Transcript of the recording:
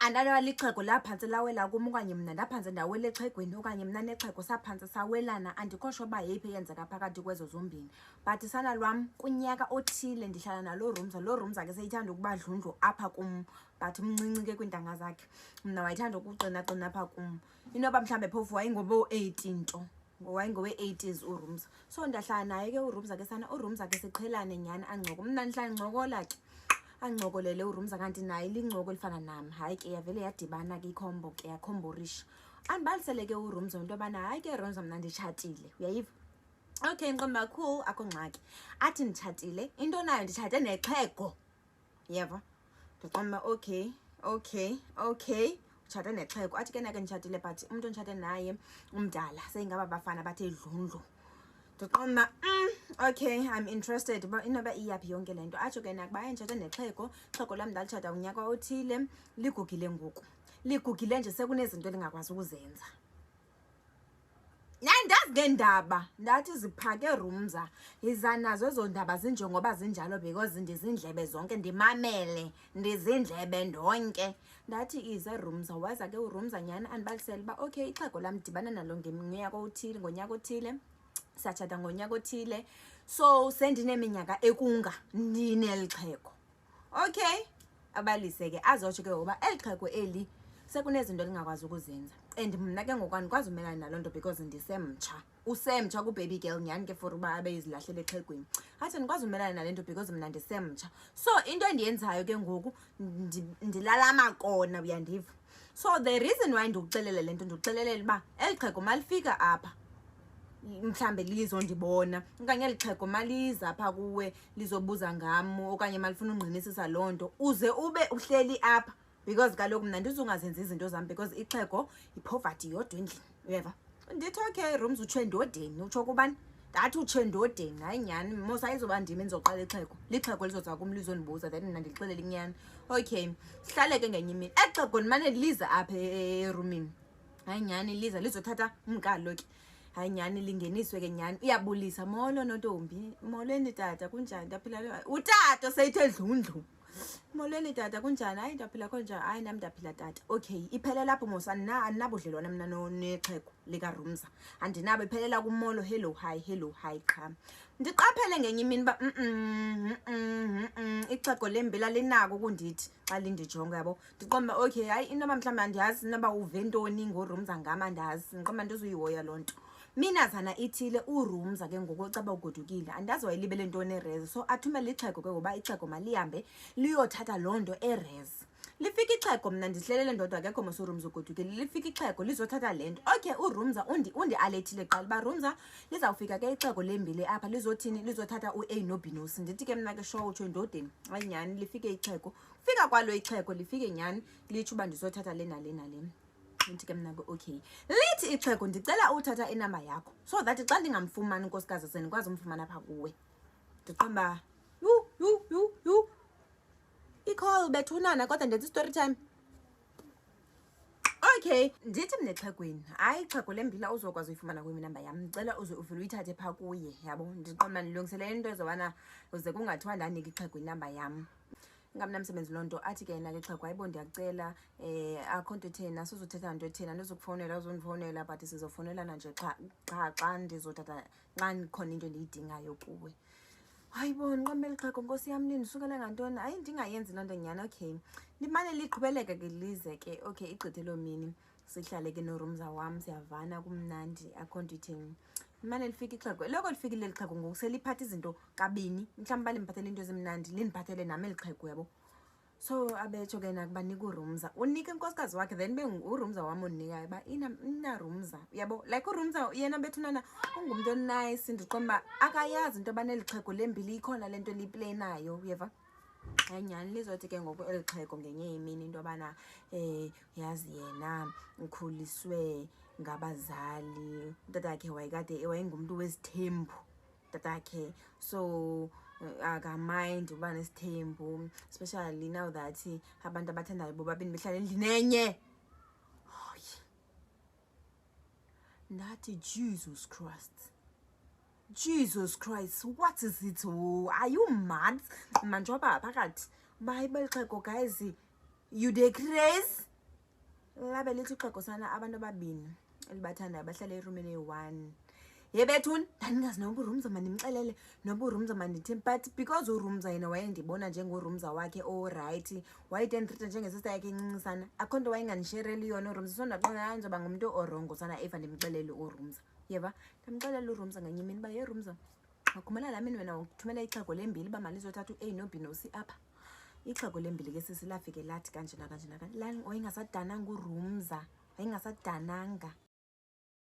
andalala ixhego laphantsi lawela kum okanye mna ndaphantsi ndawela exhegweni okanye mna nexhego saphantsi sawelana, andikho sure uba yeyiphi eyenzeka phakathi kwezo zombini. But sana lwam kunyaka othile ndihlala nalo Rumza. Lo Rumza ke seyithanda ukuba dlundlu apha kum, but mncinci ke kwiintanga zakhe. Mna wayethanda ukucina apha kum. Inoba mhlawumbe phofu wayengoboo-18 nto, wayengowe-80s uRumza. So ndahlala naye ke uRumza ke sana. uRumza ke siqhelane nyhani ancoko. Mna ndihlala ndincokola ke, ancokolele uRumza kanti naye lincoko elifana nam. Hayi ke yavele yadibana ke ikhombo ke yakhomborisha. Andibalisele ke uRumza into yobana hayi ke Rumza mna nditshatile, uyayiva. Okay, nqomba cool, akho ngxaki. Athi nditshatile, into nayo nditshate nexhego, yeva. Ndiqomba okay, utshate nexhego. Athi ke nake nditshatile but umntu nditshate naye umdala, seyingaba bafana bathe dlundlu. Ndiqomba okay, I'm interested uba inoba iyaphi yonke le nto. Atsho ke nakuba nditshate nexhego, ixhego lam ndalitshata unyaka othile, ligugile ngoku. Ligugile nje sekunezinto endingakwazi ukuzenza. Nandazi ngeendaba, ndathi ziphake Rumza, yiza nazo ezo ndaba zinjengoba zinjalo because ndizindlebe zonke, ndimamele, ndizindlebe ndonke. Ndathi ize Rumza, waza ke uRumza nyhani andibalisele uba okay, ixhego lam dibana nalo ngonyaka othile, satshata ngonyaka othile, so sendineminyaka ekunga ndineli xhego. Okay, abalise ke azotsho ke ngoba eli xhego eli sekunezinto lingakwazi ukuzenza, and mna ke ngoku andikwazi umelana naloo nto because ndisemtsha. Usemtsha ku-baby girl nyhani ke for uba abe izilahlele exhegweni. Athi andikwazi umelana nale nto because mna ndisemtsha. So into endiyenzayo ke ngoku ndilala amakona, uyandiva. So the reason why ndikuxelele le nto, ndikuxelelela uba eli xhego malifika apha mhlambe lizondibona okanye eli xhego maliza apha kuwe lizobuza ngam okanye malifuna ungqinisisa loo nto, uze ube uhleli apha because kaloku mna ndizungazenzi izinto zam because ixhego yipoverty yodwa endlini, uyeva. Ndithi okay Rumza, utsho endodeni. Utsho kubani? Ndathi utsho endodeni. Hayi nyhani mos ayizoba ndim endizoqala ixhego, lixhego lizoza kum lizondibuza then mna ndilixelele inyani. Okay, sihlale ke ngenye imini exhego ndimane liza apha erumini. Hayi nyhani liza lizothatha umkalo ke. Hayi nyhani lingeniswe ke nyhani, uyabulisa. Molo nontombi, molweni tata, kunjani? Ndaphila. Utata seyithe dlundlu. Molweni tata, kunjani? Hayi ndaphila konjani? Hayi nam ndaphila tata. Okay, iphelele lapho mos, andinabudlelwane mna nexhego likaRumza, andinabo. Iphelela kumolo, hello hi qha. Ndiqaphele ngenye imini uba ixhego lembila linako ukundithi xa lindijonga, yabo. Ndiqomba okay, hayi inoba mhlawumbi andiyazi noba uve ntoni ngoRumza ngam, andazi. Ndiqomba ndizuyihoya loo nto. Mina zana ithile uRumza ke ngoku caba ugodukile, andazi wayelibele ntoni erezi. So athumele ixhego ke ngoba ixhego malihambe liyothatha loo nto erezi. Lifika ixhego, mna ndihlelele ndodwa akekho mos uRumza ugodukile. Lifika ixhego lizothatha le nto. Okay, uRumza undi-alethile kuqala uba Rumza lizawufika ke ixhego lembili apha lizothini, lizothatha u-A no-B no-C. Ndithi ke mna ke sho utsho endodeni. Hayi nyhani lifike ixhego, fika kwalo ixhego lifike nyhani litsho uba ndizothatha le nale nale. Ndithi ke mna ke okay, lithi ixhego ndicela uthatha inamba yakho so that xa ndingamfumani unkosikazi sendikwazi umfumana apha kuwe. Ndiqomba yu i-call bethunana kodwa ndenza i-story time. Okay, ndithi mna exhegweni, hayi ixhego lembila uzokwazi uyifumana kwimi inamba yam, ndicela uze uvele uyithathe phaa kuye, yabo. Ndiqomba ndilungiselele into ezobana uze kungathiwa ndanika ixhego inamba yam. Ngamnamsebenzi loo nto. Athi ke yena ke xhego, hayibo ndiyakucela akho nto etheni, asizothetha nto etheni, andizokufowunela uzondifowunela but sizofowunelana nje xa ndizothatha, xa ndikhona into endiyidingayo kuwe. Hayibo ndiqombe eli xhego, nkosi yam ndisukele ngantoni? Hayi ndingayenzi loo nto nyhani. Okay, limane liqhubeleka ke lize ke. Okay, igqithe loo mini sihlale ke noRumza wam, siyavana, kumnandi, akho nto itheni. Limane lifika ixhego, eloko lifikile eli xhego ngoku seliphatha izinto kabini. Mhlawumbi uba lindiphathele into ezimnandi lindiphathele nam eli xhego, yabo. So abetsho ke nakubanika uRumza, unika inkosikazi wakhe then uRumza wam ondinikayo uba inaRumza, yabo. Like uRumza yena bethunana ungumntu onice. Ndiqomba akayazi into yobana eli xhego lembili ikhona le nto liplenayo, uyeva. Hayi nyhani lizothi ke ngoku eli xhego ngenye imini into yobana yazi yena ukhuliswe ngabazali. Utatakhe wayekade wayengumntu wesithembu tatakhe, so akamind uba nesithembu, especially now that abantu abathandayo bobabini behlala endlini enye. Ndathi Jesus Christ, what is it? Are you mad? Manjoba phakathi bayi beli xhego, guys, you dey craze. labe lithi ixhego sana abantu ababini elibathandayo bahlala erumini eyi-1. Yebethuni ndandingazi noba uRumza mandimxelele noba uRumza mandithini, but because uRumza yena wayendibona njengorumza wakhe orayithi, wayetendrita njengesista yakhe encinci sana, akho nto wayenganishereli yona uRumza. So ndaqonda hayi ndizoba ngumntu orongo sana if ndimxelele uRumza. Yeva, ndamxelela uRumza nganye imini uba yeRumza, wakhumbula laa mini wena ukuthumela ixhego lembili uba malizothatha u-A no-B no-C apha. Ixhego lembili ke sisi lafike lathi kanje nakanje nakanje. Wayengasadananga uRumza, wayengasadananga.